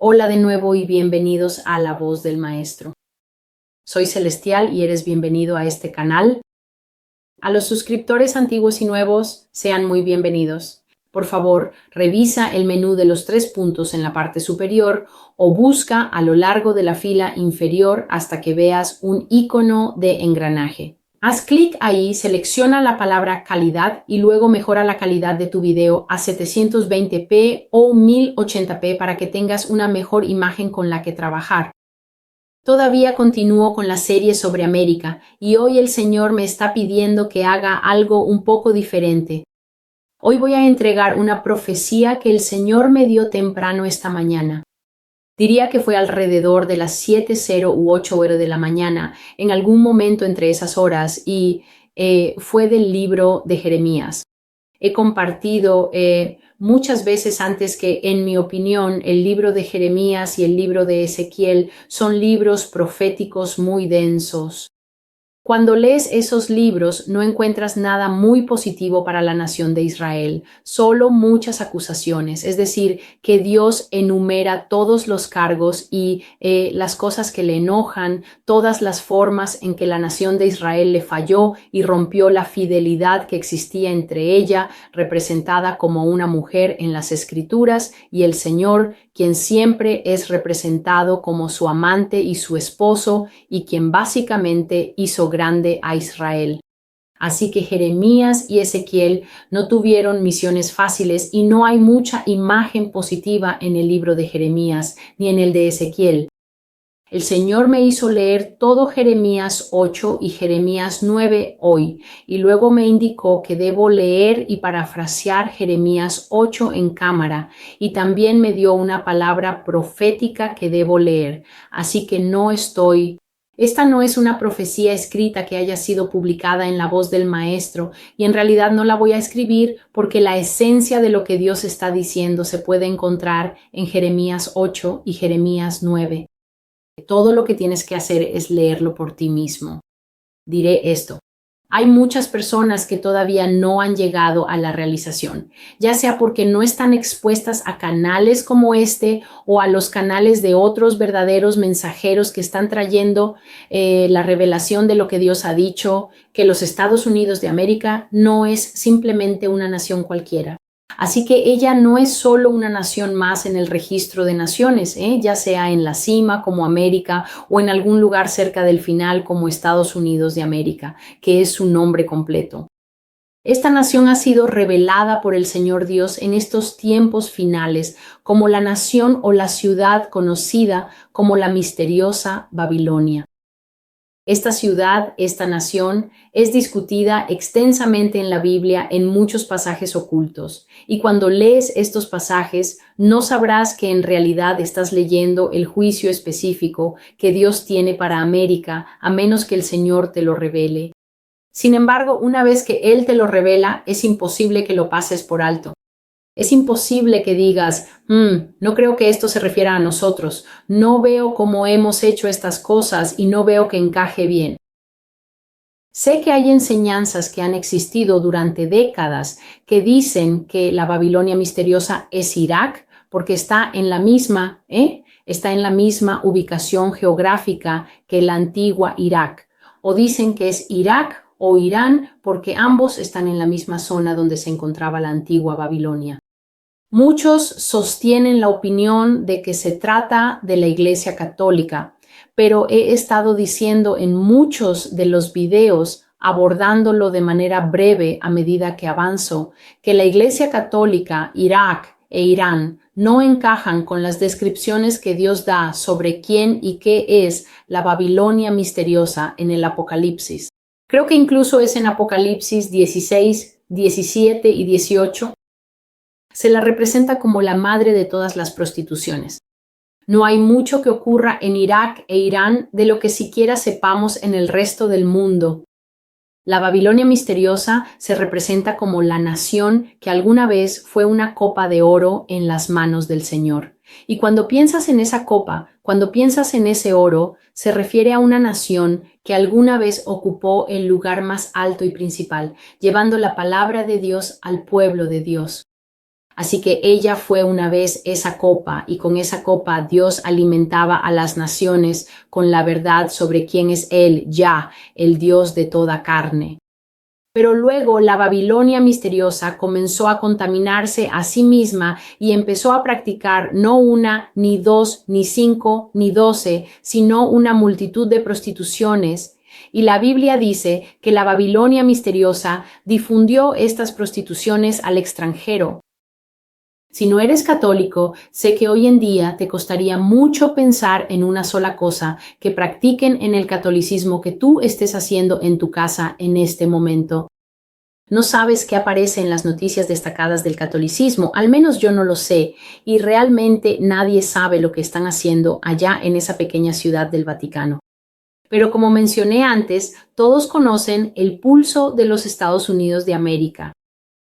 Hola de nuevo y bienvenidos a La Voz del Maestro. Soy Celestial y eres bienvenido a este canal. A los suscriptores antiguos y nuevos, sean muy bienvenidos. Por favor, revisa el menú de los 3 puntos en la parte superior o busca a lo largo de la fila inferior hasta que veas un icono de engranaje. Haz clic ahí, selecciona la palabra calidad y luego mejora la calidad de tu video a 720p o 1080p para que tengas una mejor imagen con la que trabajar. Todavía continúo con la serie sobre América y hoy el Señor me está pidiendo que haga algo un poco diferente. Hoy voy a entregar una profecía que el Señor me dio temprano esta mañana. Diría que fue alrededor de las 7:00 u 8:00 de la mañana, en algún momento entre esas horas, y fue del libro de Jeremías. He compartido muchas veces antes que, en mi opinión, el libro de Jeremías y el libro de Ezequiel son libros proféticos muy densos. Cuando lees esos libros no encuentras nada muy positivo para la nación de Israel, solo muchas acusaciones, es decir, que Dios enumera todos los cargos y las cosas que le enojan, todas las formas en que la nación de Israel le falló y rompió la fidelidad que existía entre ella, representada como una mujer en las Escrituras, y el Señor, quien siempre es representado como su amante y su esposo, y quien básicamente hizo grande a Israel. Así que Jeremías y Ezequiel no tuvieron misiones fáciles y no hay mucha imagen positiva en el libro de Jeremías ni en el de Ezequiel. El Señor me hizo leer todo Jeremías 8 y Jeremías 9 hoy, y luego me indicó que debo leer y parafrasear Jeremías 8 en cámara, y también me dio una palabra profética que debo leer, así que Esta no es una profecía escrita que haya sido publicada en La Voz del Maestro, y en realidad no la voy a escribir porque la esencia de lo que Dios está diciendo se puede encontrar en Jeremías 8 y Jeremías 9. Todo lo que tienes que hacer es leerlo por ti mismo. Diré esto. Hay muchas personas que todavía no han llegado a la realización, ya sea porque no están expuestas a canales como este o a los canales de otros verdaderos mensajeros que están trayendo la revelación de lo que Dios ha dicho, que los Estados Unidos de América no es simplemente una nación cualquiera. Así que ella no es solo una nación más en el registro de naciones, ya sea en la cima como América o en algún lugar cerca del final como Estados Unidos de América, que es su nombre completo. Esta nación ha sido revelada por el Señor Dios en estos tiempos finales como la nación o la ciudad conocida como la misteriosa Babilonia. Esta ciudad, esta nación, es discutida extensamente en la Biblia en muchos pasajes ocultos, y cuando lees estos pasajes no sabrás que en realidad estás leyendo el juicio específico que Dios tiene para América, a menos que el Señor te lo revele. Sin embargo, una vez que Él te lo revela, es imposible que lo pases por alto. Es imposible que digas, no creo que esto se refiera a nosotros, no veo cómo hemos hecho estas cosas y no veo que encaje bien. Sé que hay enseñanzas que han existido durante décadas que dicen que la Babilonia misteriosa es Irak porque está en la misma ubicación geográfica que la antigua Irak, o dicen que es Irak o Irán porque ambos están en la misma zona donde se encontraba la antigua Babilonia. Muchos sostienen la opinión de que se trata de la Iglesia Católica, pero he estado diciendo en muchos de los videos, abordándolo de manera breve a medida que avanzo, que la Iglesia Católica, Irak e Irán no encajan con las descripciones que Dios da sobre quién y qué es la Babilonia misteriosa en el Apocalipsis. Creo que incluso es en Apocalipsis 16, 17 y 18. Se la representa como la madre de todas las prostituciones. No hay mucho que ocurra en Irak e Irán de lo que siquiera sepamos en el resto del mundo. La Babilonia misteriosa se representa como la nación que alguna vez fue una copa de oro en las manos del Señor. Y cuando piensas en esa copa, cuando piensas en ese oro, se refiere a una nación que alguna vez ocupó el lugar más alto y principal, llevando la palabra de Dios al pueblo de Dios. Así que ella fue una vez esa copa, y con esa copa Dios alimentaba a las naciones con la verdad sobre quién es Él, Yah, el Dios de toda carne. Pero luego la Babilonia misteriosa comenzó a contaminarse a sí misma y empezó a practicar no una, ni dos, ni cinco, ni 12, sino una multitud de prostituciones. Y la Biblia dice que la Babilonia misteriosa difundió estas prostituciones al extranjero. Si no eres católico, sé que hoy en día te costaría mucho pensar en una sola cosa que practiquen en el catolicismo que tú estés haciendo en tu casa en este momento. No sabes qué aparece en las noticias destacadas del catolicismo, al menos yo no lo sé, y realmente nadie sabe lo que están haciendo allá en esa pequeña ciudad del Vaticano. Pero como mencioné antes, todos conocen el pulso de los Estados Unidos de América.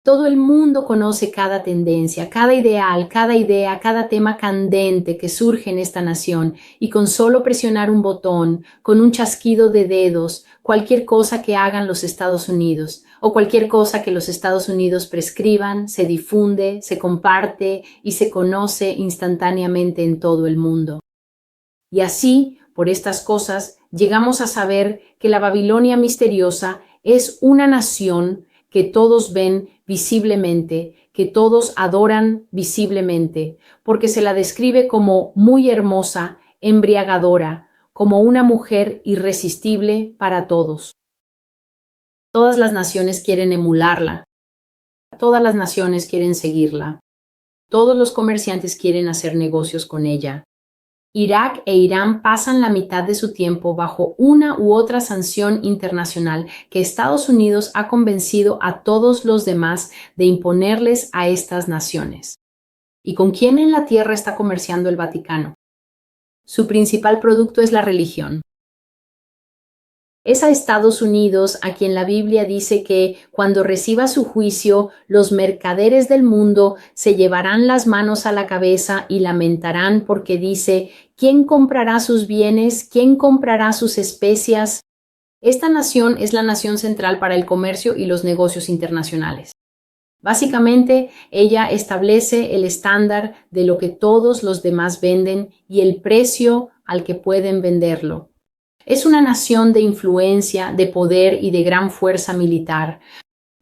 Todo el mundo conoce cada tendencia, cada ideal, cada idea, cada tema candente que surge en esta nación, y con solo presionar un botón, con un chasquido de dedos, cualquier cosa que hagan los Estados Unidos o cualquier cosa que los Estados Unidos prescriban, se difunde, se comparte y se conoce instantáneamente en todo el mundo. Y así, por estas cosas, llegamos a saber que la Babilonia misteriosa es una nación que todos ven visiblemente, que todos adoran visiblemente, porque se la describe como muy hermosa, embriagadora, como una mujer irresistible para todos. Todas las naciones quieren emularla, todas las naciones quieren seguirla, todos los comerciantes quieren hacer negocios con ella. Irak e Irán pasan la mitad de su tiempo bajo una u otra sanción internacional que Estados Unidos ha convencido a todos los demás de imponerles a estas naciones. ¿Y con quién en la tierra está comerciando el Vaticano? Su principal producto es la religión. Es a Estados Unidos a quien la Biblia dice que, cuando reciba su juicio, los mercaderes del mundo se llevarán las manos a la cabeza y lamentarán porque dice: ¿quién comprará sus bienes? ¿Quién comprará sus especias? Esta nación es la nación central para el comercio y los negocios internacionales. Básicamente, ella establece el estándar de lo que todos los demás venden y el precio al que pueden venderlo. Es una nación de influencia, de poder y de gran fuerza militar.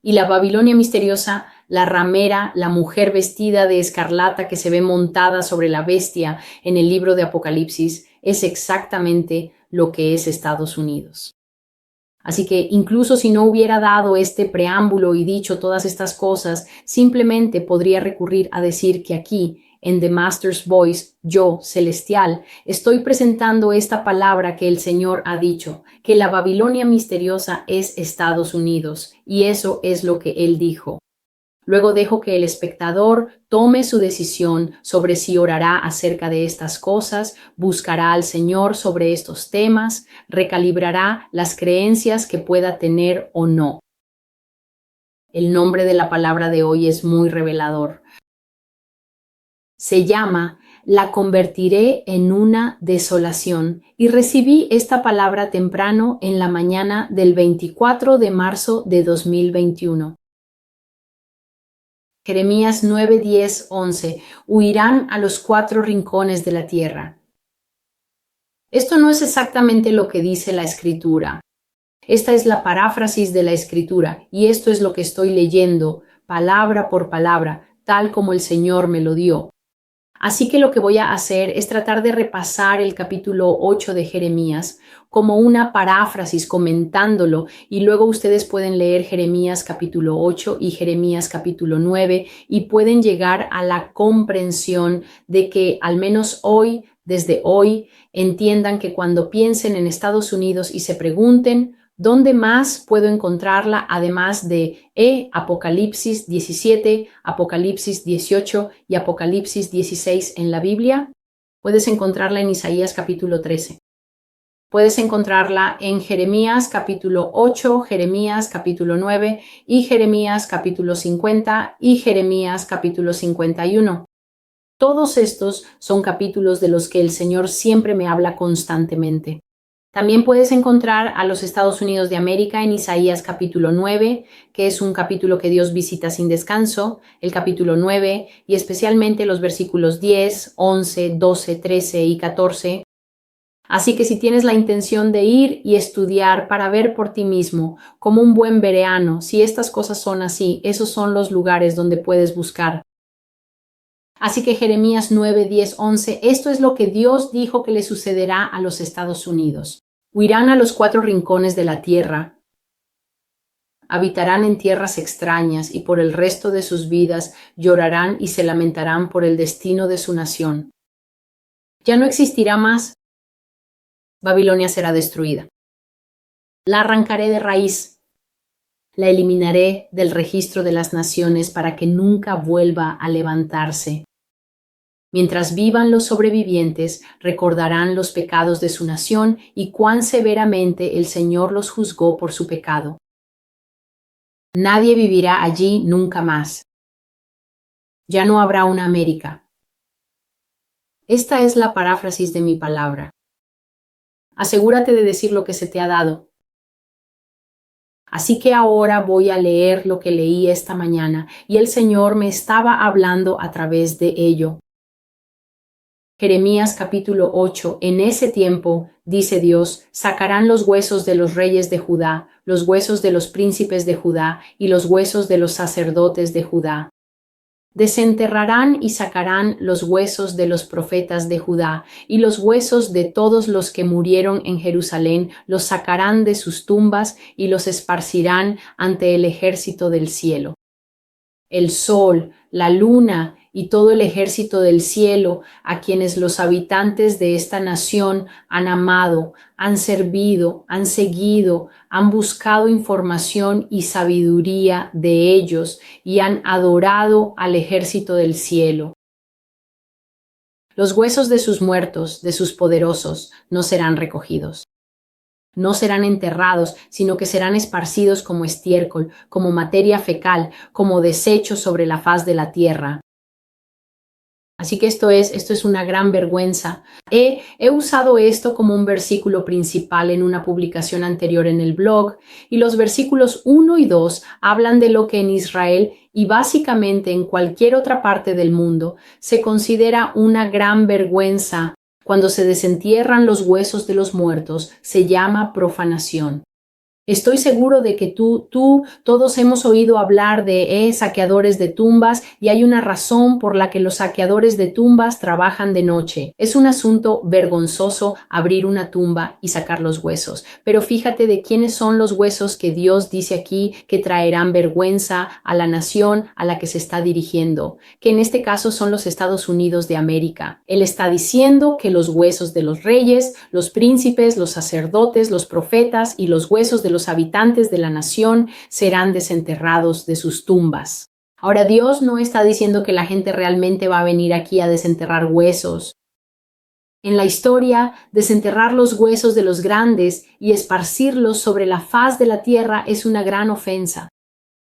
Y la Babilonia misteriosa, la ramera, la mujer vestida de escarlata que se ve montada sobre la bestia en el libro de Apocalipsis, es exactamente lo que es Estados Unidos. Así que incluso si no hubiera dado este preámbulo y dicho todas estas cosas, simplemente podría recurrir a decir que aquí, en The Master's Voice, yo, celestial, estoy presentando esta palabra que el Señor ha dicho, que la Babilonia misteriosa es Estados Unidos, y eso es lo que Él dijo. Luego dejo que el espectador tome su decisión sobre si orará acerca de estas cosas, buscará al Señor sobre estos temas, recalibrará las creencias que pueda tener o no. El nombre de la palabra de hoy es muy revelador. Se llama "La convertiré en una desolación", y recibí esta palabra temprano en la mañana del 24 de marzo de 2021. Jeremías 9, 10, 11. Huirán a los 4 rincones de la tierra. Esto no es exactamente lo que dice la Escritura. Esta es la paráfrasis de la Escritura, y esto es lo que estoy leyendo, palabra por palabra, tal como el Señor me lo dio. Así que lo que voy a hacer es tratar de repasar el capítulo 8 de Jeremías como una paráfrasis, comentándolo, y luego ustedes pueden leer Jeremías capítulo 8 y Jeremías capítulo 9 y pueden llegar a la comprensión de que al menos hoy, desde hoy, entiendan que cuando piensen en Estados Unidos y se pregunten ¿dónde más puedo encontrarla además de Apocalipsis 17, Apocalipsis 18 y Apocalipsis 16 en la Biblia? Puedes encontrarla en Isaías capítulo 13. Puedes encontrarla en Jeremías capítulo 8, Jeremías capítulo 9 y Jeremías capítulo 50 y Jeremías capítulo 51. Todos estos son capítulos de los que el Señor siempre me habla constantemente. También puedes encontrar a los Estados Unidos de América en Isaías capítulo 9, que es un capítulo que Dios visita sin descanso, el capítulo 9, y especialmente los versículos 10, 11, 12, 13 y 14. Así que si tienes la intención de ir y estudiar para ver por ti mismo, como un buen bereano, si estas cosas son así, esos son los lugares donde puedes buscar. Así que Jeremías 9, 10, 11, esto es lo que Dios dijo que le sucederá a los Estados Unidos. Huirán a los 4 rincones de la tierra, habitarán en tierras extrañas y por el resto de sus vidas llorarán y se lamentarán por el destino de su nación. Ya no existirá más. Babilonia será destruida. La arrancaré de raíz. La eliminaré del registro de las naciones para que nunca vuelva a levantarse. Mientras vivan los sobrevivientes, recordarán los pecados de su nación y cuán severamente el Señor los juzgó por su pecado. Nadie vivirá allí nunca más. Ya no habrá una América. Esta es la paráfrasis de mi palabra. Asegúrate de decir lo que se te ha dado. Así que ahora voy a leer lo que leí esta mañana y el Señor me estaba hablando a través de ello. Jeremías capítulo 8. En ese tiempo, dice Dios, sacarán los huesos de los reyes de Judá, los huesos de los príncipes de Judá y los huesos de los sacerdotes de Judá. Desenterrarán y sacarán los huesos de los profetas de Judá y los huesos de todos los que murieron en Jerusalén los sacarán de sus tumbas y los esparcirán ante el ejército del cielo. El sol, la luna y todo el ejército del cielo, a quienes los habitantes de esta nación han amado, han servido, han seguido, han buscado información y sabiduría de ellos y han adorado al ejército del cielo. Los huesos de sus muertos, de sus poderosos, no serán recogidos. No serán enterrados, sino que serán esparcidos como estiércol, como materia fecal, como desecho sobre la faz de la tierra. Así que esto es una gran vergüenza. He usado esto como un versículo principal en una publicación anterior en el blog, y los versículos 1 y 2 hablan de lo que en Israel y básicamente en cualquier otra parte del mundo se considera una gran vergüenza. Cuando se desentierran los huesos de los muertos, se llama profanación. Estoy seguro de que todos hemos oído hablar de saqueadores de tumbas y hay una razón por la que los saqueadores de tumbas trabajan de noche. Es un asunto vergonzoso abrir una tumba y sacar los huesos. Pero fíjate de quiénes son los huesos que Dios dice aquí que traerán vergüenza a la nación a la que se está dirigiendo, que en este caso son los Estados Unidos de América. Él está diciendo que los huesos de los reyes, los príncipes, los sacerdotes, los profetas y los huesos de los habitantes de la nación serán desenterrados de sus tumbas. Ahora, Dios no está diciendo que la gente realmente va a venir aquí a desenterrar huesos. En la historia, desenterrar los huesos de los grandes y esparcirlos sobre la faz de la tierra es una gran ofensa.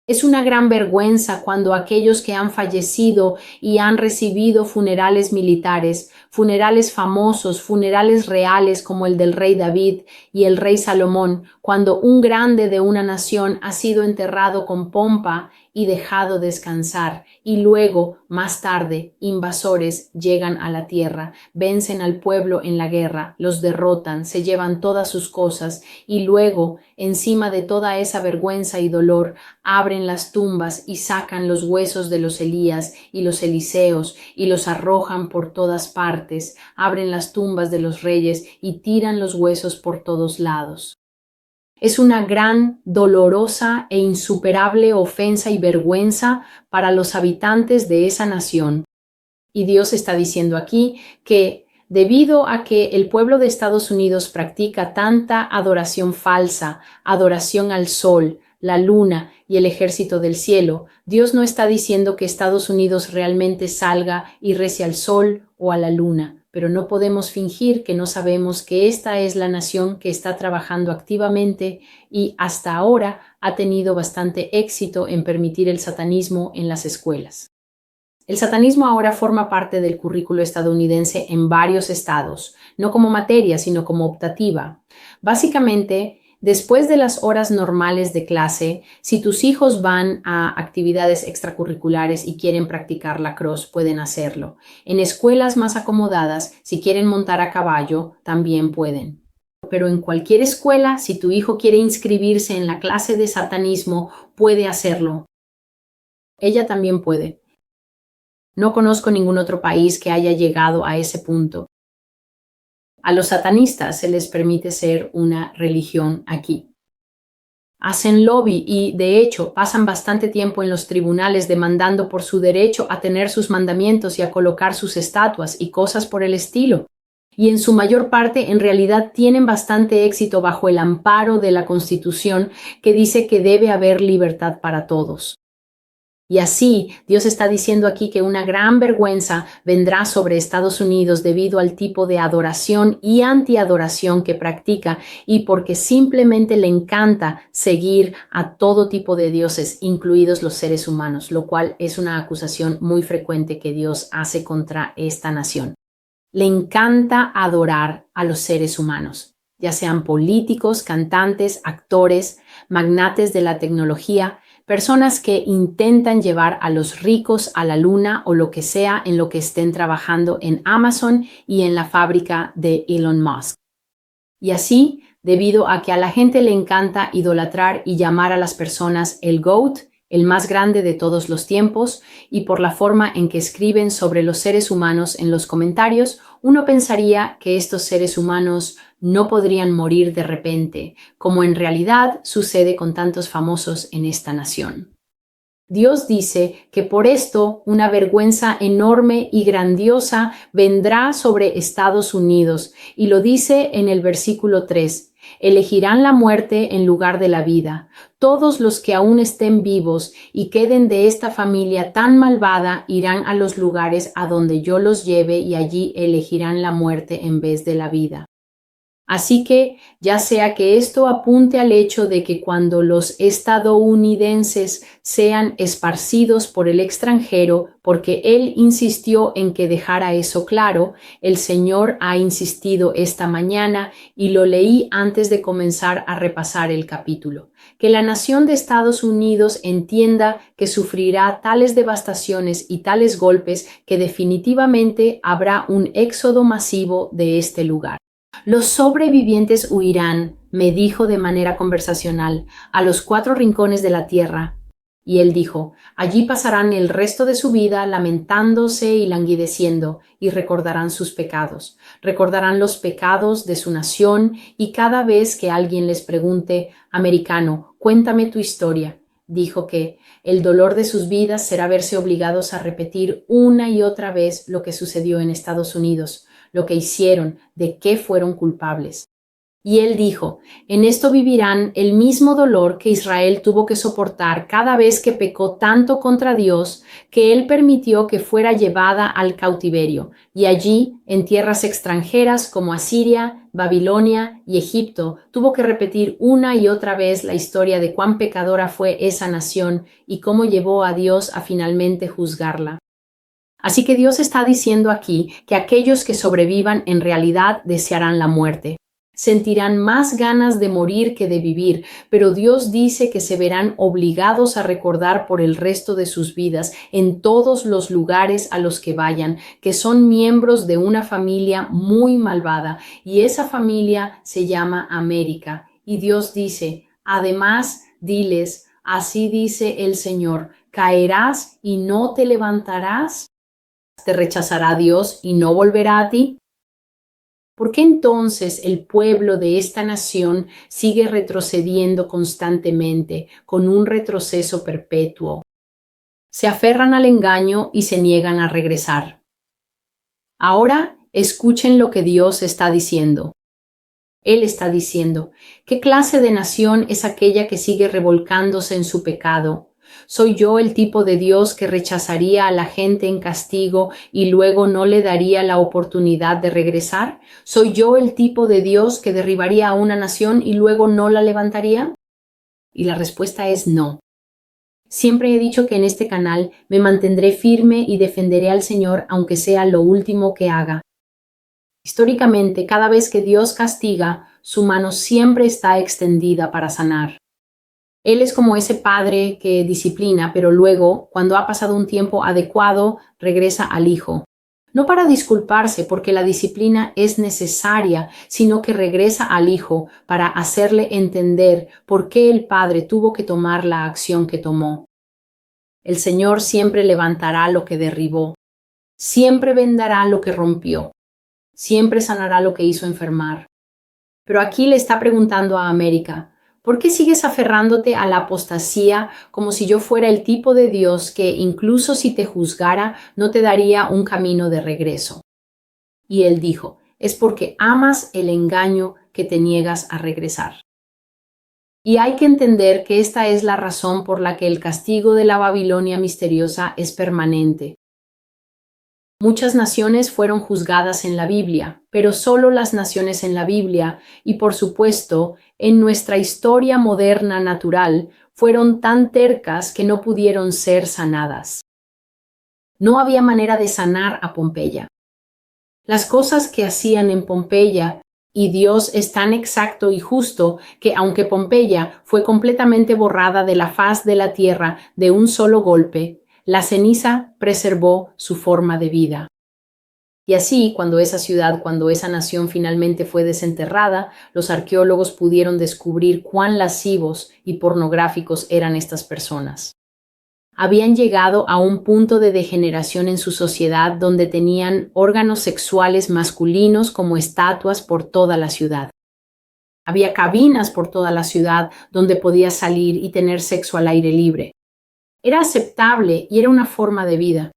Es una gran vergüenza cuando aquellos que han fallecido y han recibido funerales militares, funerales famosos, funerales reales como el del rey David y el rey Salomón, cuando un grande de una nación ha sido enterrado con pompa y dejado descansar, y luego, más tarde, invasores llegan a la tierra, vencen al pueblo en la guerra, los derrotan, se llevan todas sus cosas, y luego, encima de toda esa vergüenza y dolor, abren las tumbas y sacan los huesos de los Elías y los Eliseos y los arrojan por todas partes, abren las tumbas de los reyes y tiran los huesos por todos lados. Es una gran, dolorosa e insuperable ofensa y vergüenza para los habitantes de esa nación. Y Dios está diciendo aquí que debido a que el pueblo de Estados Unidos practica tanta adoración falsa, adoración al sol, la luna y el ejército del cielo, Dios no está diciendo que Estados Unidos realmente salga y rece al sol o a la luna, pero no podemos fingir que no sabemos que esta es la nación que está trabajando activamente y hasta ahora ha tenido bastante éxito en permitir el satanismo en las escuelas. El satanismo ahora forma parte del currículo estadounidense en varios estados, no como materia, sino como optativa. Básicamente, después de las horas normales de clase, si tus hijos van a actividades extracurriculares y quieren practicar lacrosse, pueden hacerlo. En escuelas más acomodadas, si quieren montar a caballo, también pueden. Pero en cualquier escuela, si tu hijo quiere inscribirse en la clase de satanismo, puede hacerlo. Ella también puede. No conozco ningún otro país que haya llegado a ese punto. A los satanistas se les permite ser una religión aquí. Hacen lobby y, de hecho, pasan bastante tiempo en los tribunales demandando por su derecho a tener sus mandamientos y a colocar sus estatuas y cosas por el estilo. Y en su mayor parte, en realidad, tienen bastante éxito bajo el amparo de la Constitución que dice que debe haber libertad para todos. Y así, Dios está diciendo aquí que una gran vergüenza vendrá sobre Estados Unidos debido al tipo de adoración y antiadoración que practica y porque simplemente le encanta seguir a todo tipo de dioses, incluidos los seres humanos, lo cual es una acusación muy frecuente que Dios hace contra esta nación. Le encanta adorar a los seres humanos, ya sean políticos, cantantes, actores, magnates de la tecnología, personas que intentan llevar a los ricos a la luna o lo que sea en lo que estén trabajando en Amazon y en la fábrica de Elon Musk. Y así, debido a que a la gente le encanta idolatrar y llamar a las personas el GOAT, el más grande de todos los tiempos, y por la forma en que escriben sobre los seres humanos en los comentarios, uno pensaría que estos seres humanos no podrían morir de repente, como en realidad sucede con tantos famosos en esta nación. Dios dice que por esto una vergüenza enorme y grandiosa vendrá sobre Estados Unidos, y lo dice en el versículo 3. Elegirán la muerte en lugar de la vida. Todos los que aún estén vivos y queden de esta familia tan malvada irán a los lugares a donde yo los lleve y allí elegirán la muerte en vez de la vida. Así que, ya sea que esto apunte al hecho de que cuando los estadounidenses sean esparcidos por el extranjero, porque él insistió en que dejara eso claro, el Señor ha insistido esta mañana y lo leí antes de comenzar a repasar el capítulo, que la nación de Estados Unidos entienda que sufrirá tales devastaciones y tales golpes que definitivamente habrá un éxodo masivo de este lugar. Los sobrevivientes huirán, me dijo de manera conversacional, a los 4 rincones de la tierra. Y él dijo, allí pasarán el resto de su vida lamentándose y languideciendo, y recordarán sus pecados. Recordarán los pecados de su nación, y cada vez que alguien les pregunte, americano, cuéntame tu historia, dijo que el dolor de sus vidas será verse obligados a repetir una y otra vez lo que sucedió en Estados Unidos, lo que hicieron, de qué fueron culpables. Y él dijo, en esto vivirán el mismo dolor que Israel tuvo que soportar cada vez que pecó tanto contra Dios, que él permitió que fuera llevada al cautiverio, y allí, en tierras extranjeras como Asiria, Babilonia y Egipto, tuvo que repetir una y otra vez la historia de cuán pecadora fue esa nación y cómo llevó a Dios a finalmente juzgarla. Así que Dios está diciendo aquí que aquellos que sobrevivan en realidad desearán la muerte. Sentirán más ganas de morir que de vivir, pero Dios dice que se verán obligados a recordar por el resto de sus vidas en todos los lugares a los que vayan, que son miembros de una familia muy malvada, y esa familia se llama América. Y Dios dice, además, diles, así dice el Señor, ¿caerás y no te levantarás? ¿Te rechazará Dios y no volverá a ti? ¿Por qué entonces el pueblo de esta nación sigue retrocediendo constantemente, con un retroceso perpetuo? Se aferran al engaño y se niegan a regresar. Ahora escuchen lo que Dios está diciendo. Él está diciendo, ¿qué clase de nación es aquella que sigue revolcándose en su pecado? ¿Soy yo el tipo de Dios que rechazaría a la gente en castigo y luego no le daría la oportunidad de regresar? ¿Soy yo el tipo de Dios que derribaría a una nación y luego no la levantaría? Y la respuesta es no. Siempre he dicho que en este canal me mantendré firme y defenderé al Señor aunque sea lo último que haga. Históricamente, cada vez que Dios castiga, su mano siempre está extendida para sanar. Él es como ese padre que disciplina, pero luego, cuando ha pasado un tiempo adecuado, regresa al hijo. No para disculparse porque la disciplina es necesaria, sino que regresa al hijo para hacerle entender por qué el padre tuvo que tomar la acción que tomó. El Señor siempre levantará lo que derribó, siempre vendará lo que rompió, siempre sanará lo que hizo enfermar. Pero aquí le está preguntando a América, ¿por qué sigues aferrándote a la apostasía como si yo fuera el tipo de Dios que incluso si te juzgara no te daría un camino de regreso? Y él dijo, es porque amas el engaño que te niegas a regresar. Y hay que entender que esta es la razón por la que el castigo de la Babilonia misteriosa es permanente. Muchas naciones fueron juzgadas en la Biblia, pero solo las naciones en la Biblia y, por supuesto, en nuestra historia moderna natural, fueron tan tercas que no pudieron ser sanadas. No había manera de sanar a Pompeya. Las cosas que hacían en Pompeya, y Dios es tan exacto y justo que aunque Pompeya fue completamente borrada de la faz de la tierra de un solo golpe, la ceniza preservó su forma de vida. Y así, cuando esa nación finalmente fue desenterrada, los arqueólogos pudieron descubrir cuán lascivos y pornográficos eran estas personas. Habían llegado a un punto de degeneración en su sociedad donde tenían órganos sexuales masculinos como estatuas por toda la ciudad. Había cabinas por toda la ciudad donde podías salir y tener sexo al aire libre. Era aceptable y era una forma de vida.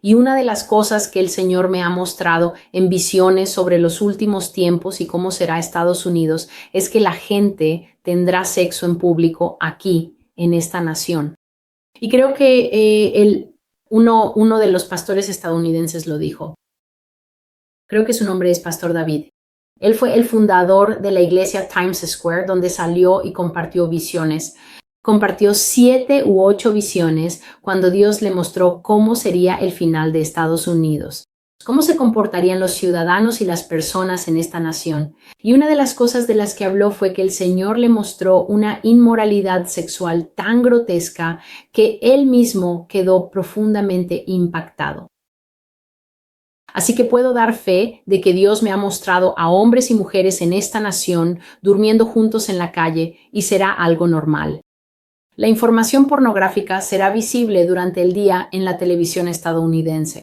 Y una de las cosas que el Señor me ha mostrado en visiones sobre los últimos tiempos y cómo será Estados Unidos es que la gente tendrá sexo en público aquí, en esta nación. Y creo que uno de los pastores estadounidenses lo dijo. Creo que su nombre es Pastor David. Él fue el fundador de la iglesia Times Square, donde salió y compartió visiones. Compartió 7 u 8 visiones cuando Dios le mostró cómo sería el final de Estados Unidos, cómo se comportarían los ciudadanos y las personas en esta nación. Y una de las cosas de las que habló fue que el Señor le mostró una inmoralidad sexual tan grotesca que él mismo quedó profundamente impactado. Así que puedo dar fe de que Dios me ha mostrado a hombres y mujeres en esta nación durmiendo juntos en la calle y será algo normal. La información pornográfica será visible durante el día en la televisión estadounidense.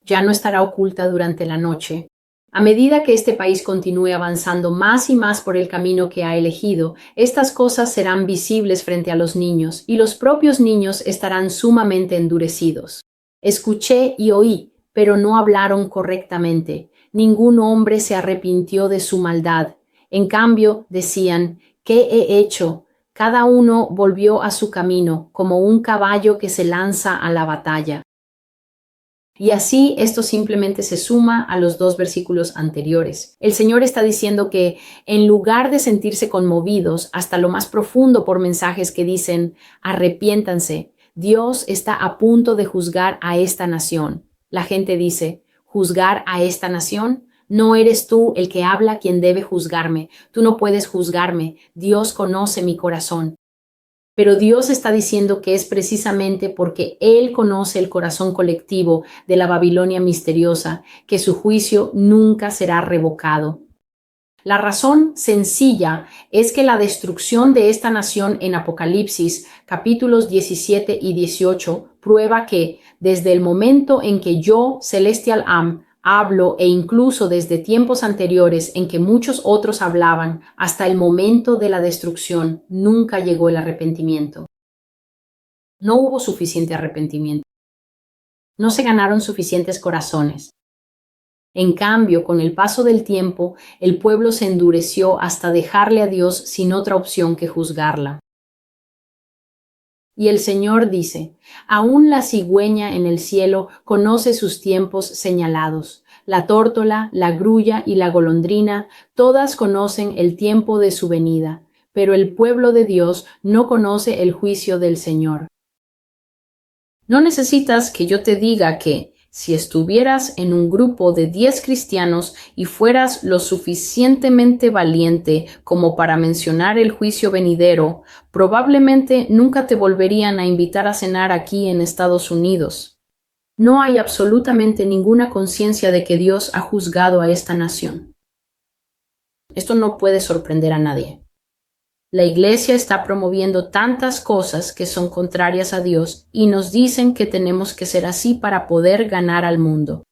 Ya no estará oculta durante la noche. A medida que este país continúe avanzando más y más por el camino que ha elegido, estas cosas serán visibles frente a los niños y los propios niños estarán sumamente endurecidos. Escuché y oí, pero no hablaron correctamente. Ningún hombre se arrepintió de su maldad. En cambio, decían, ¿qué he hecho? Cada uno volvió a su camino, como un caballo que se lanza a la batalla. Y así esto simplemente se suma a los 2 versículos anteriores. El Señor está diciendo que en lugar de sentirse conmovidos hasta lo más profundo por mensajes que dicen, arrepiéntanse, Dios está a punto de juzgar a esta nación. La gente dice, ¿juzgar a esta nación? No eres tú el que habla quien debe juzgarme. Tú no puedes juzgarme. Dios conoce mi corazón. Pero Dios está diciendo que es precisamente porque Él conoce el corazón colectivo de la Babilonia misteriosa que su juicio nunca será revocado. La razón sencilla es que la destrucción de esta nación en Apocalipsis, capítulos 17 y 18, prueba que desde el momento en que yo, Celestial Am, hablo e incluso desde tiempos anteriores en que muchos otros hablaban, hasta el momento de la destrucción, nunca llegó el arrepentimiento. No hubo suficiente arrepentimiento. No se ganaron suficientes corazones. En cambio, con el paso del tiempo, el pueblo se endureció hasta dejarle a Dios sin otra opción que juzgarla. Y el Señor dice, aún la cigüeña en el cielo conoce sus tiempos señalados. La tórtola, la grulla y la golondrina, todas conocen el tiempo de su venida, pero el pueblo de Dios no conoce el juicio del Señor. No necesitas que yo te diga que, si estuvieras en un grupo de 10 cristianos y fueras lo suficientemente valiente como para mencionar el juicio venidero, probablemente nunca te volverían a invitar a cenar aquí en Estados Unidos. No hay absolutamente ninguna conciencia de que Dios ha juzgado a esta nación. Esto no puede sorprender a nadie. La Iglesia está promoviendo tantas cosas que son contrarias a Dios y nos dicen que tenemos que ser así para poder ganar al mundo.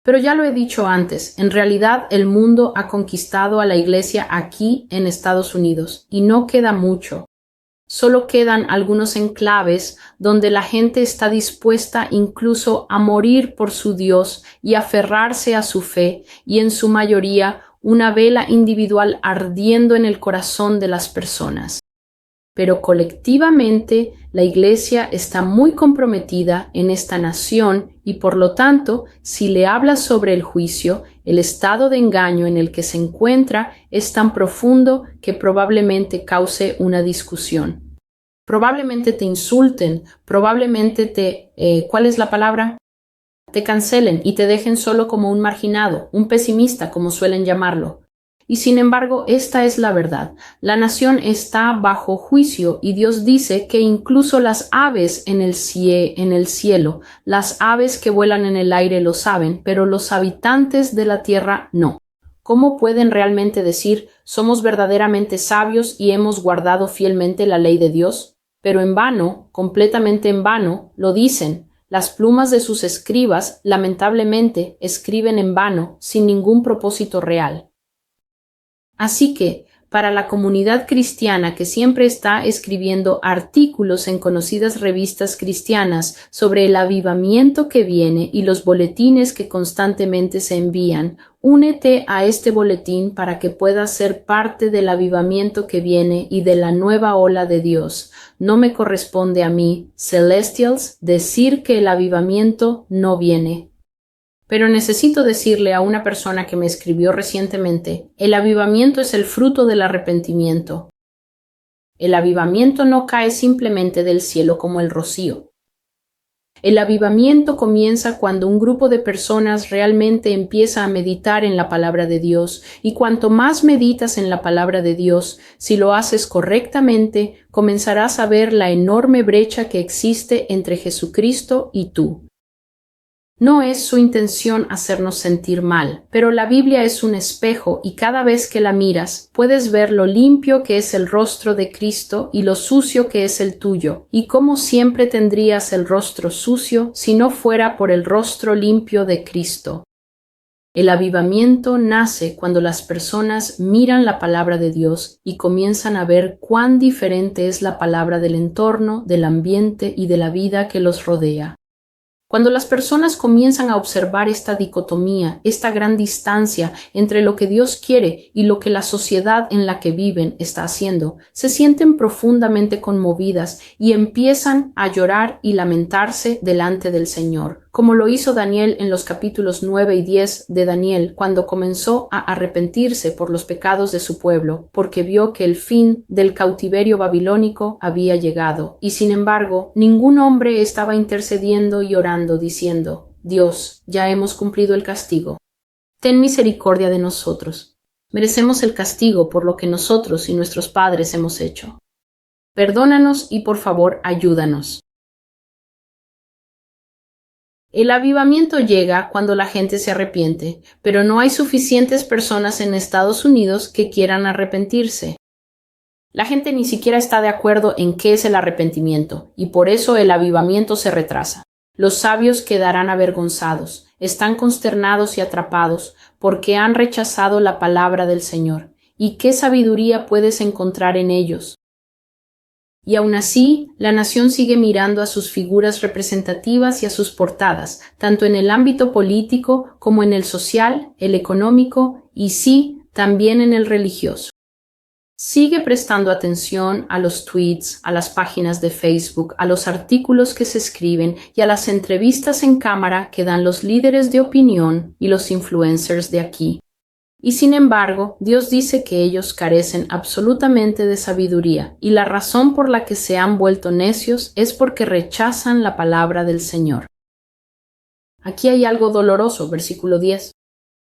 Pero ya lo he dicho antes, en realidad el mundo ha conquistado a la Iglesia aquí en Estados Unidos y no queda mucho. Solo quedan algunos enclaves donde la gente está dispuesta incluso a morir por su Dios y aferrarse a su fe, y en su mayoría una vela individual ardiendo en el corazón de las personas. Pero colectivamente la Iglesia está muy comprometida en esta nación y por lo tanto, si le hablas sobre el juicio, el estado de engaño en el que se encuentra es tan profundo que probablemente cause una discusión. Probablemente te insulten, probablemente ¿cuál es la palabra? Te cancelen y te dejen solo como un marginado, un pesimista, como suelen llamarlo. Y sin embargo, esta es la verdad. La nación está bajo juicio y Dios dice que incluso las aves en el cielo, las aves que vuelan en el aire lo saben, pero los habitantes de la tierra no. ¿Cómo pueden realmente decir, somos verdaderamente sabios y hemos guardado fielmente la ley de Dios? Pero en vano, completamente en vano, lo dicen. Las plumas de sus escribas, lamentablemente, escriben en vano, sin ningún propósito real. Así que, para la comunidad cristiana que siempre está escribiendo artículos en conocidas revistas cristianas sobre el avivamiento que viene y los boletines que constantemente se envían, únete a este boletín para que puedas ser parte del avivamiento que viene y de la nueva ola de Dios. No me corresponde a mí, Celestials, decir que el avivamiento no viene. Pero necesito decirle a una persona que me escribió recientemente, el avivamiento es el fruto del arrepentimiento. El avivamiento no cae simplemente del cielo como el rocío. El avivamiento comienza cuando un grupo de personas realmente empieza a meditar en la palabra de Dios, y cuanto más meditas en la palabra de Dios, si lo haces correctamente, comenzarás a ver la enorme brecha que existe entre Jesucristo y tú. No es su intención hacernos sentir mal, pero la Biblia es un espejo y cada vez que la miras puedes ver lo limpio que es el rostro de Cristo y lo sucio que es el tuyo, y cómo siempre tendrías el rostro sucio si no fuera por el rostro limpio de Cristo. El avivamiento nace cuando las personas miran la palabra de Dios y comienzan a ver cuán diferente es la palabra del entorno, del ambiente y de la vida que los rodea. Cuando las personas comienzan a observar esta dicotomía, esta gran distancia entre lo que Dios quiere y lo que la sociedad en la que viven está haciendo, se sienten profundamente conmovidas y empiezan a llorar y lamentarse delante del Señor, como lo hizo Daniel en los capítulos 9 y 10 de Daniel, cuando comenzó a arrepentirse por los pecados de su pueblo, porque vio que el fin del cautiverio babilónico había llegado. Y sin embargo, ningún hombre estaba intercediendo y orando, diciendo, Dios, ya hemos cumplido el castigo. Ten misericordia de nosotros. Merecemos el castigo por lo que nosotros y nuestros padres hemos hecho. Perdónanos y por favor ayúdanos. El avivamiento llega cuando la gente se arrepiente, pero no hay suficientes personas en Estados Unidos que quieran arrepentirse. La gente ni siquiera está de acuerdo en qué es el arrepentimiento, y por eso el avivamiento se retrasa. Los sabios quedarán avergonzados, están consternados y atrapados, porque han rechazado la palabra del Señor. ¿Y qué sabiduría puedes encontrar en ellos? Y aún así, la nación sigue mirando a sus figuras representativas y a sus portadas, tanto en el ámbito político como en el social, el económico y sí, también en el religioso. Sigue prestando atención a los tweets, a las páginas de Facebook, a los artículos que se escriben y a las entrevistas en cámara que dan los líderes de opinión y los influencers de aquí. Y sin embargo, Dios dice que ellos carecen absolutamente de sabiduría, y la razón por la que se han vuelto necios es porque rechazan la palabra del Señor. Aquí hay algo doloroso, versículo 10.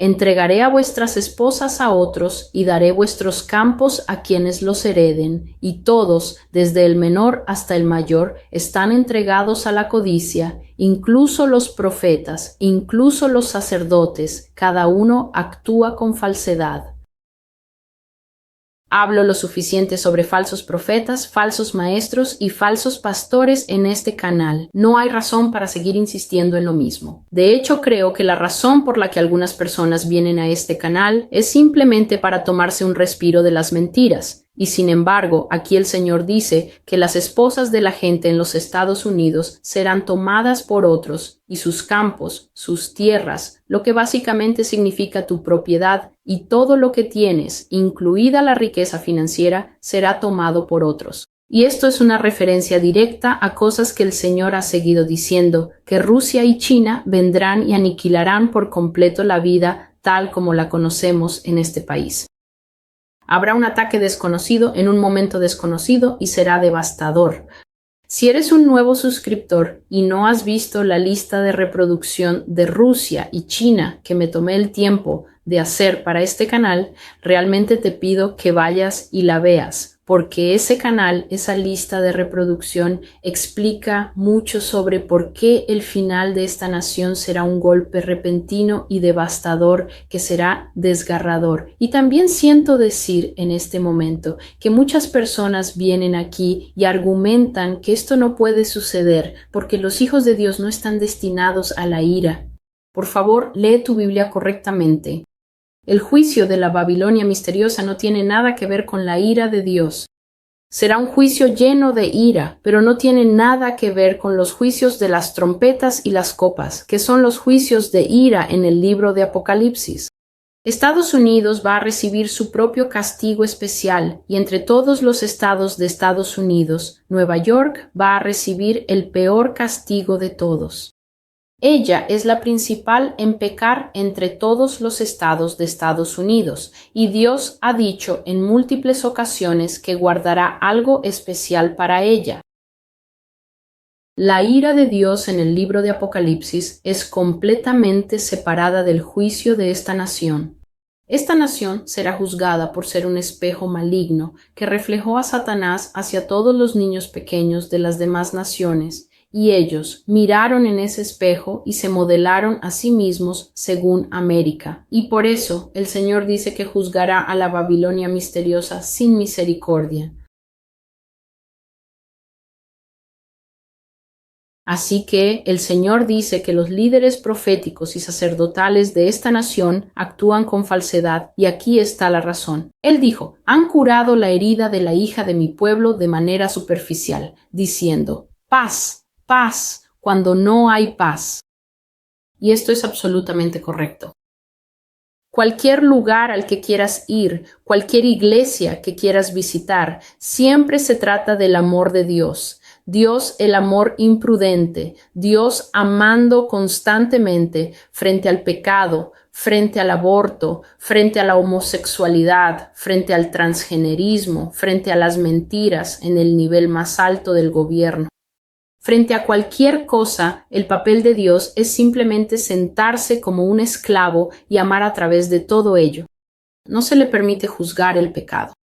Entregaré a vuestras esposas a otros y daré vuestros campos a quienes los hereden, y todos, desde el menor hasta el mayor, están entregados a la codicia, incluso los profetas, incluso los sacerdotes, cada uno actúa con falsedad. Hablo lo suficiente sobre falsos profetas, falsos maestros y falsos pastores en este canal. No hay razón para seguir insistiendo en lo mismo. De hecho, creo que la razón por la que algunas personas vienen a este canal es simplemente para tomarse un respiro de las mentiras. Y sin embargo, aquí el Señor dice que las esposas de la gente en los Estados Unidos serán tomadas por otros, y sus campos, sus tierras, lo que básicamente significa tu propiedad, y todo lo que tienes, incluida la riqueza financiera, será tomado por otros. Y esto es una referencia directa a cosas que el Señor ha seguido diciendo, que Rusia y China vendrán y aniquilarán por completo la vida tal como la conocemos en este país. Habrá un ataque desconocido en un momento desconocido y será devastador. Si eres un nuevo suscriptor y no has visto la lista de reproducción de Rusia y China que me tomé el tiempo de hacer para este canal, realmente te pido que vayas y la veas, porque ese canal, esa lista de reproducción, explica mucho sobre por qué el final de esta nación será un golpe repentino y devastador que será desgarrador. Y también siento decir en este momento que muchas personas vienen aquí y argumentan que esto no puede suceder porque los hijos de Dios no están destinados a la ira. Por favor, lee tu Biblia correctamente. El juicio de la Babilonia misteriosa no tiene nada que ver con la ira de Dios. Será un juicio lleno de ira, pero no tiene nada que ver con los juicios de las trompetas y las copas, que son los juicios de ira en el libro de Apocalipsis. Estados Unidos va a recibir su propio castigo especial, y entre todos los estados de Estados Unidos, Nueva York va a recibir el peor castigo de todos. Ella es la principal en pecar entre todos los estados de Estados Unidos, y Dios ha dicho en múltiples ocasiones que guardará algo especial para ella. La ira de Dios en el libro de Apocalipsis es completamente separada del juicio de esta nación. Esta nación será juzgada por ser un espejo maligno que reflejó a Satanás hacia todos los niños pequeños de las demás naciones, y ellos miraron en ese espejo y se modelaron a sí mismos según América. Y por eso el Señor dice que juzgará a la Babilonia misteriosa sin misericordia. Así que el Señor dice que los líderes proféticos y sacerdotales de esta nación actúan con falsedad, y aquí está la razón. Él dijo, han curado la herida de la hija de mi pueblo de manera superficial, diciendo, paz, paz, cuando no hay paz. Y esto es absolutamente correcto. Cualquier lugar al que quieras ir, cualquier iglesia que quieras visitar, siempre se trata del amor de Dios. Dios el amor imprudente, Dios amando constantemente frente al pecado, frente al aborto, frente a la homosexualidad, frente al transgenerismo, frente a las mentiras en el nivel más alto del gobierno. Frente a cualquier cosa, el papel de Dios es simplemente sentarse como un esclavo y amar a través de todo ello. No se le permite juzgar el pecado.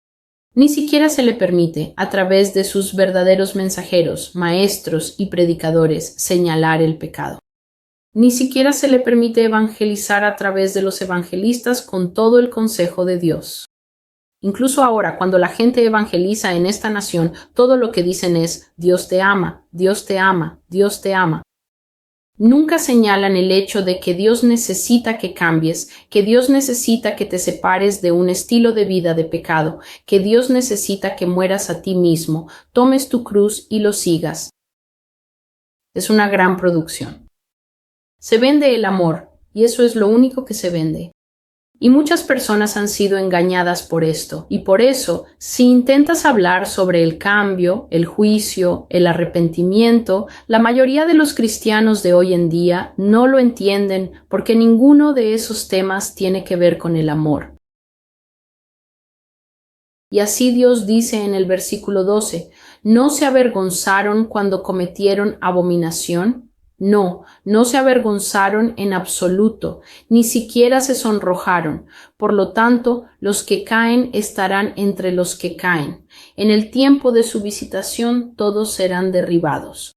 Ni siquiera se le permite, a través de sus verdaderos mensajeros, maestros y predicadores, señalar el pecado. Ni siquiera se le permite evangelizar a través de los evangelistas con todo el consejo de Dios. Incluso ahora, cuando la gente evangeliza en esta nación, todo lo que dicen es Dios te ama, Dios te ama, Dios te ama. Nunca señalan el hecho de que Dios necesita que cambies, que Dios necesita que te separes de un estilo de vida de pecado, que Dios necesita que mueras a ti mismo, tomes tu cruz y lo sigas. Es una gran producción. Se vende el amor, y eso es lo único que se vende. Y muchas personas han sido engañadas por esto, y por eso, si intentas hablar sobre el cambio, el juicio, el arrepentimiento, la mayoría de los cristianos de hoy en día no lo entienden porque ninguno de esos temas tiene que ver con el amor. Y así Dios dice en el versículo 12, ¿no se avergonzaron cuando cometieron abominación? No, no se avergonzaron en absoluto, ni siquiera se sonrojaron. Por lo tanto, los que caen estarán entre los que caen. En el tiempo de su visitación todos serán derribados.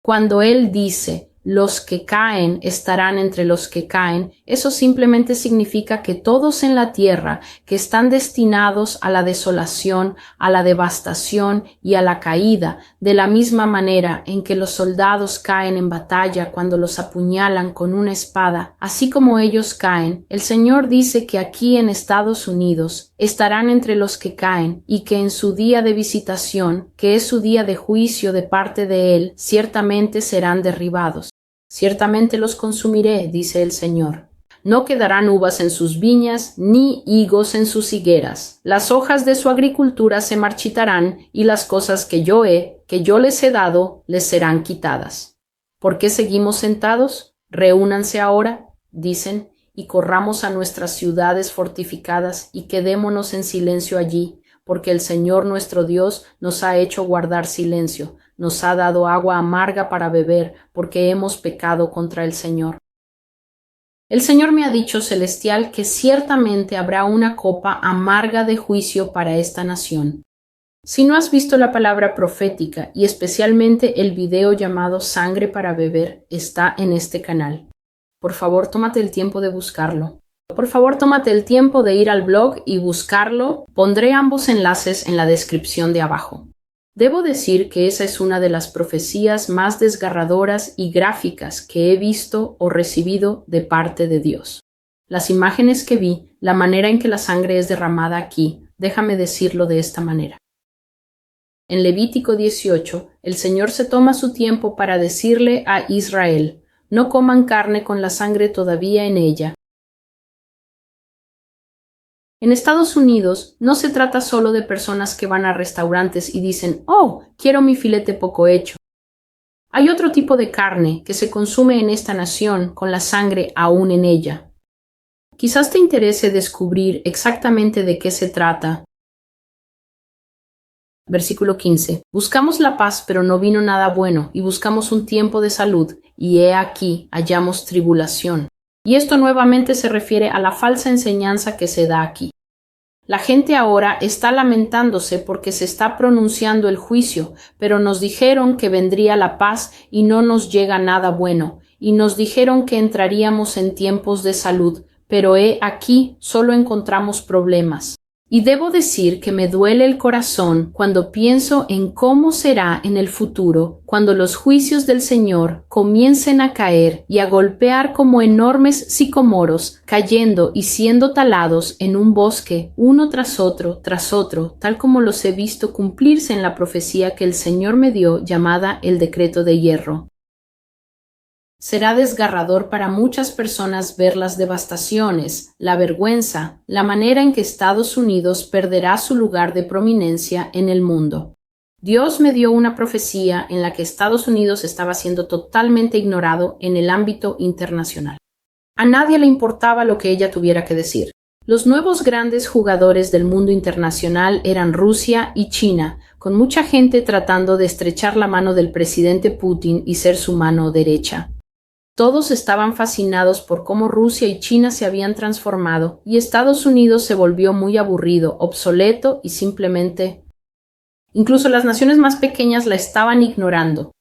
Cuando Él dice, los que caen estarán entre los que caen, eso simplemente significa que todos en la tierra que están destinados a la desolación, a la devastación y a la caída, de la misma manera en que los soldados caen en batalla cuando los apuñalan con una espada, así como ellos caen, el Señor dice que aquí en Estados Unidos estarán entre los que caen y que en su día de visitación, que es su día de juicio de parte de Él, ciertamente serán derribados. Ciertamente los consumiré, dice el Señor. No quedarán uvas en sus viñas, ni higos en sus higueras. Las hojas de su agricultura se marchitarán, y las cosas que yo les he dado, les serán quitadas. ¿Por qué seguimos sentados? Reúnanse ahora, dicen, y corramos a nuestras ciudades fortificadas, y quedémonos en silencio allí, porque el Señor nuestro Dios nos ha hecho guardar silencio. Nos ha dado agua amarga para beber, porque hemos pecado contra el Señor. El Señor me ha dicho, celestial, que ciertamente habrá una copa amarga de juicio para esta nación. Si no has visto la palabra profética y especialmente el video llamado Sangre para beber, está en este canal. Por favor, tómate el tiempo de buscarlo. Por favor, tómate el tiempo de ir al blog y buscarlo. Pondré ambos enlaces en la descripción de abajo. Debo decir que esa es una de las profecías más desgarradoras y gráficas que he visto o recibido de parte de Dios. Las imágenes que vi, la manera en que la sangre es derramada aquí, déjame decirlo de esta manera. En Levítico 18, el Señor se toma su tiempo para decirle a Israel, no coman carne con la sangre todavía en ella. En Estados Unidos no se trata solo de personas que van a restaurantes y dicen, oh, quiero mi filete poco hecho. Hay otro tipo de carne que se consume en esta nación con la sangre aún en ella. Quizás te interese descubrir exactamente de qué se trata. Versículo 15. Buscamos la paz, pero no vino nada bueno, y buscamos un tiempo de salud, y he aquí hallamos tribulación. Y esto nuevamente se refiere a la falsa enseñanza que se da aquí. La gente ahora está lamentándose porque se está pronunciando el juicio, pero nos dijeron que vendría la paz y no nos llega nada bueno, y nos dijeron que entraríamos en tiempos de salud, pero aquí solo encontramos problemas. Y debo decir que me duele el corazón cuando pienso en cómo será en el futuro, cuando los juicios del Señor comiencen a caer y a golpear como enormes sicomoros, cayendo y siendo talados en un bosque, uno tras otro, tal como los he visto cumplirse en la profecía que el Señor me dio, llamada el decreto de hierro. Será desgarrador para muchas personas ver las devastaciones, la vergüenza, la manera en que Estados Unidos perderá su lugar de prominencia en el mundo. Dios me dio una profecía en la que Estados Unidos estaba siendo totalmente ignorado en el ámbito internacional. A nadie le importaba lo que ella tuviera que decir. Los nuevos grandes jugadores del mundo internacional eran Rusia y China, con mucha gente tratando de estrechar la mano del presidente Putin y ser su mano derecha. Todos estaban fascinados por cómo Rusia y China se habían transformado y Estados Unidos se volvió muy aburrido, obsoleto y simplemente... Incluso las naciones más pequeñas la estaban ignorando.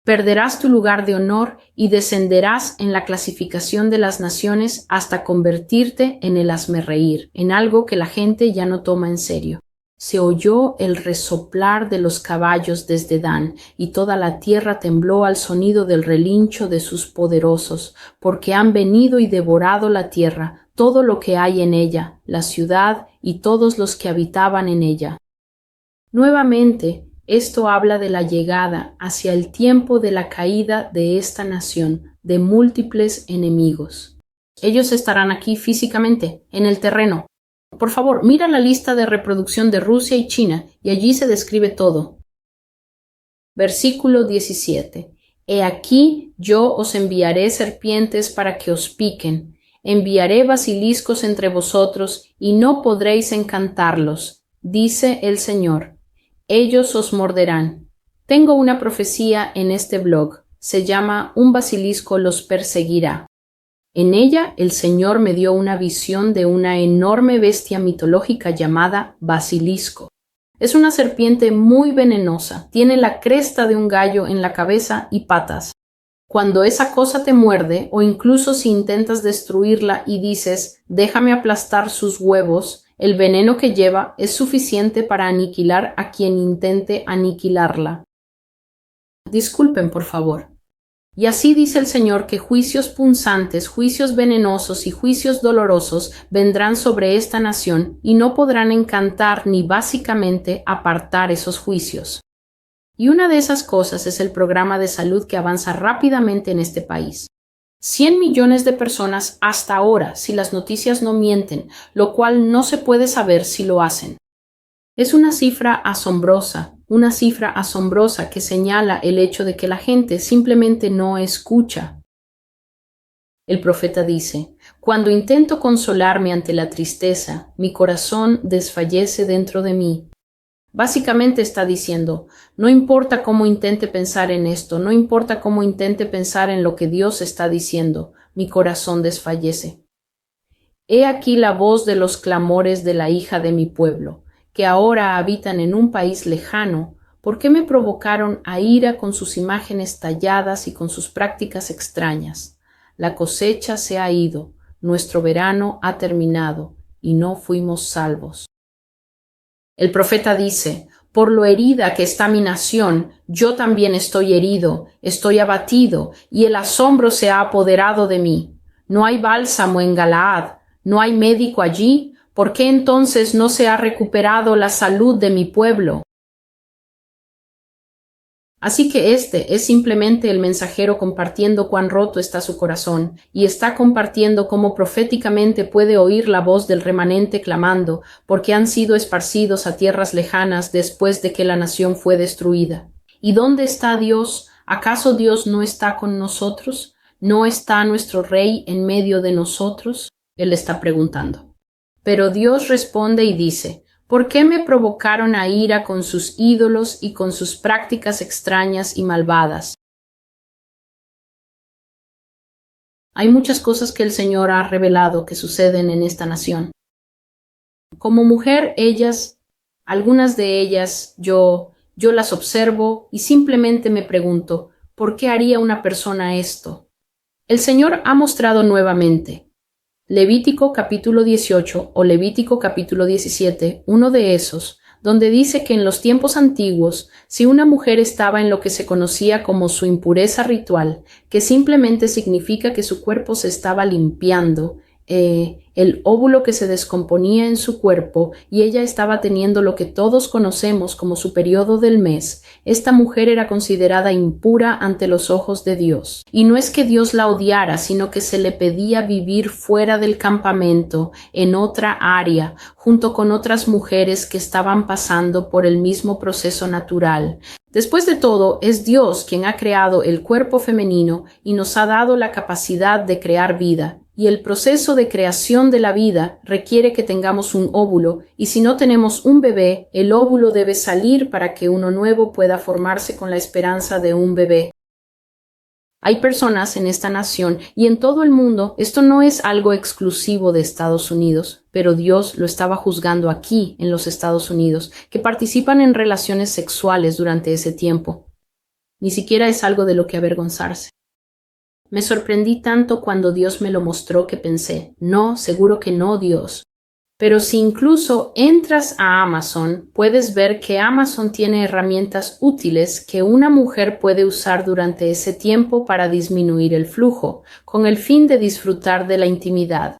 Perderás tu lugar de honor y descenderás en la clasificación de las naciones hasta convertirte en el hazmerreír, en algo que la gente ya no toma en serio. Se oyó el resoplar de los caballos desde Dan, y toda la tierra tembló al sonido del relincho de sus poderosos, porque han venido y devorado la tierra, todo lo que hay en ella, la ciudad y todos los que habitaban en ella. Nuevamente, esto habla de la llegada hacia el tiempo de la caída de esta nación, de múltiples enemigos. Ellos estarán aquí físicamente, en el terreno. Por favor, mira la lista de reproducción de Rusia y China, y allí se describe todo. Versículo 17. He aquí yo os enviaré serpientes para que os piquen, enviaré basiliscos entre vosotros, y no podréis encantarlos, dice el Señor. Ellos os morderán. Tengo una profecía en este blog. Se llama Un basilisco los perseguirá. En ella, el Señor me dio una visión de una enorme bestia mitológica llamada basilisco. Es una serpiente muy venenosa, tiene la cresta de un gallo en la cabeza y patas. Cuando esa cosa te muerde, o incluso si intentas destruirla y dices, déjame aplastar sus huevos, el veneno que lleva es suficiente para aniquilar a quien intente aniquilarla. Disculpen, por favor. Y así dice el Señor que juicios punzantes, juicios venenosos y juicios dolorosos vendrán sobre esta nación y no podrán encantar ni básicamente apartar esos juicios. Y una de esas cosas es el programa de salud que avanza rápidamente en este país. 100 millones de personas hasta ahora, si las noticias no mienten, lo cual no se puede saber si lo hacen. Es una cifra asombrosa que señala el hecho de que la gente simplemente no escucha. El profeta dice, cuando intento consolarme ante la tristeza, mi corazón desfallece dentro de mí. Básicamente está diciendo, no importa cómo intente pensar en esto, no importa cómo intente pensar en lo que Dios está diciendo, mi corazón desfallece. He aquí la voz de los clamores de la hija de mi pueblo, que ahora habitan en un país lejano, ¿por qué me provocaron a ira con sus imágenes talladas y con sus prácticas extrañas? La cosecha se ha ido, nuestro verano ha terminado, y no fuimos salvos. El profeta dice, por lo herida que está mi nación, yo también estoy herido, estoy abatido, y el asombro se ha apoderado de mí. No hay bálsamo en Galaad, no hay médico allí. ¿Por qué entonces no se ha recuperado la salud de mi pueblo? Así que este es simplemente el mensajero compartiendo cuán roto está su corazón, y está compartiendo cómo proféticamente puede oír la voz del remanente clamando, porque han sido esparcidos a tierras lejanas después de que la nación fue destruida. ¿Y dónde está Dios? ¿Acaso Dios no está con nosotros? ¿No está nuestro Rey en medio de nosotros? Él está preguntando. Pero Dios responde y dice, ¿por qué me provocaron a ira con sus ídolos y con sus prácticas extrañas y malvadas? Hay muchas cosas que el Señor ha revelado que suceden en esta nación. Como mujer, algunas de ellas, yo las observo y simplemente me pregunto, ¿por qué haría una persona esto? El Señor ha mostrado nuevamente. Levítico capítulo 18 o Levítico capítulo 17, uno de esos, donde dice que en los tiempos antiguos, si una mujer estaba en lo que se conocía como su impureza ritual, que simplemente significa que su cuerpo se estaba limpiando, el óvulo que se descomponía en su cuerpo y ella estaba teniendo lo que todos conocemos como su periodo del mes, esta mujer era considerada impura ante los ojos de Dios. Y no es que Dios la odiara, sino que se le pedía vivir fuera del campamento, en otra área, junto con otras mujeres que estaban pasando por el mismo proceso natural. Después de todo, es Dios quien ha creado el cuerpo femenino y nos ha dado la capacidad de crear vida. Y el proceso de creación de la vida requiere que tengamos un óvulo, y si no tenemos un bebé, el óvulo debe salir para que uno nuevo pueda formarse con la esperanza de un bebé. Hay personas en esta nación y en todo el mundo, esto no es algo exclusivo de Estados Unidos, pero Dios lo estaba juzgando aquí en los Estados Unidos, que participan en relaciones sexuales durante ese tiempo. Ni siquiera es algo de lo que avergonzarse. Me sorprendí tanto cuando Dios me lo mostró que pensé, no, seguro que no, Dios. Pero si incluso entras a Amazon, puedes ver que Amazon tiene herramientas útiles que una mujer puede usar durante ese tiempo para disminuir el flujo, con el fin de disfrutar de la intimidad.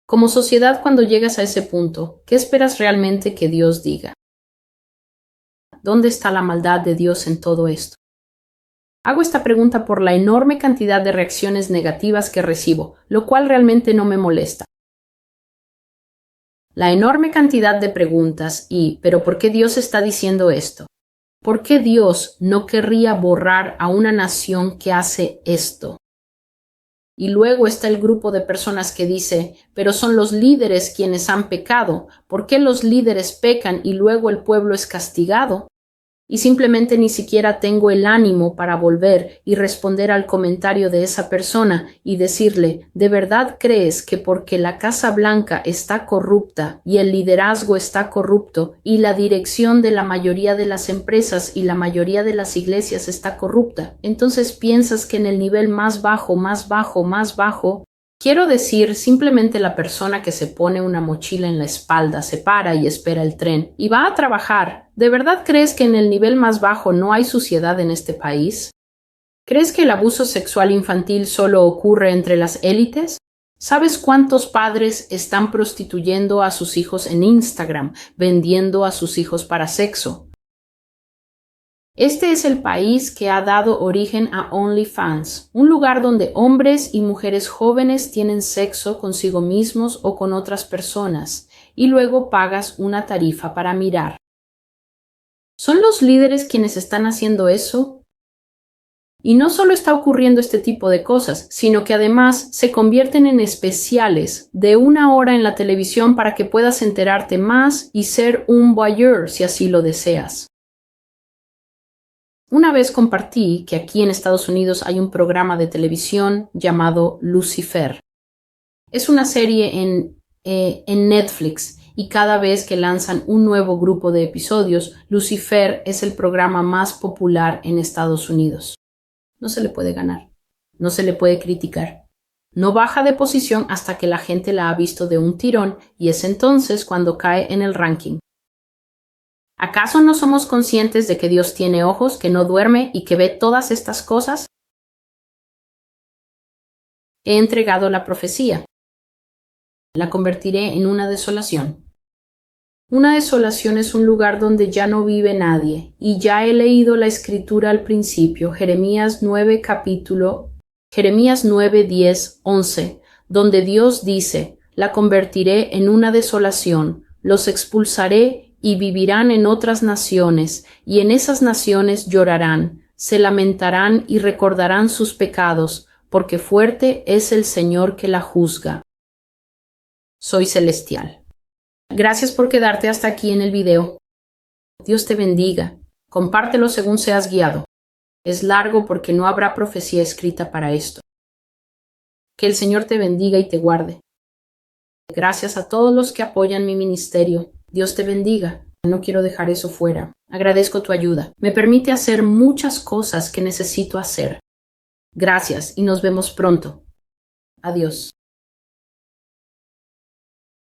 Como sociedad, cuando llegas a ese punto, ¿qué esperas realmente que Dios diga? ¿Dónde está la maldad de Dios en todo esto? Hago esta pregunta por la enorme cantidad de reacciones negativas que recibo, lo cual realmente no me molesta. La enorme cantidad de preguntas ¿pero por qué Dios está diciendo esto? ¿Por qué Dios no querría borrar a una nación que hace esto? Y luego está el grupo de personas que dice, pero son los líderes quienes han pecado. ¿Por qué los líderes pecan y luego el pueblo es castigado? Y simplemente ni siquiera tengo el ánimo para volver y responder al comentario de esa persona y decirle, ¿de verdad crees que porque la Casa Blanca está corrupta y el liderazgo está corrupto y la dirección de la mayoría de las empresas y la mayoría de las iglesias está corrupta, entonces piensas que en el nivel más bajo, quiero decir, simplemente la persona que se pone una mochila en la espalda se para y espera el tren y va a trabajar? ¿De verdad crees que en el nivel más bajo no hay suciedad en este país? ¿Crees que el abuso sexual infantil solo ocurre entre las élites? ¿Sabes cuántos padres están prostituyendo a sus hijos en Instagram, vendiendo a sus hijos para sexo? Este es el país que ha dado origen a OnlyFans, un lugar donde hombres y mujeres jóvenes tienen sexo consigo mismos o con otras personas, y luego pagas una tarifa para mirar. ¿Son los líderes quienes están haciendo eso? Y no solo está ocurriendo este tipo de cosas, sino que además se convierten en especiales de 1 hora en la televisión para que puedas enterarte más y ser un voyeur si así lo deseas. Una vez compartí que aquí en Estados Unidos hay un programa de televisión llamado Lucifer. Es una serie en Netflix y cada vez que lanzan un nuevo grupo de episodios, Lucifer es el programa más popular en Estados Unidos. No se le puede ganar, no se le puede criticar. No baja de posición hasta que la gente la ha visto de un tirón y es entonces cuando cae en el ranking. ¿Acaso no somos conscientes de que Dios tiene ojos, que no duerme y que ve todas estas cosas? He entregado la profecía. La convertiré en una desolación. Una desolación es un lugar donde ya no vive nadie, y ya he leído la escritura al principio, Jeremías 9, 10, 11, donde Dios dice, la convertiré en una desolación, los expulsaré y vivirán en otras naciones, y en esas naciones llorarán, se lamentarán y recordarán sus pecados, porque fuerte es el Señor que la juzga. Soy Celestial. Gracias por quedarte hasta aquí en el video. Dios te bendiga. Compártelo según seas guiado. Es largo porque no habrá profecía escrita para esto. Que el Señor te bendiga y te guarde. Gracias a todos los que apoyan mi ministerio. Dios te bendiga. No quiero dejar eso fuera. Agradezco tu ayuda. Me permite hacer muchas cosas que necesito hacer. Gracias y nos vemos pronto. Adiós.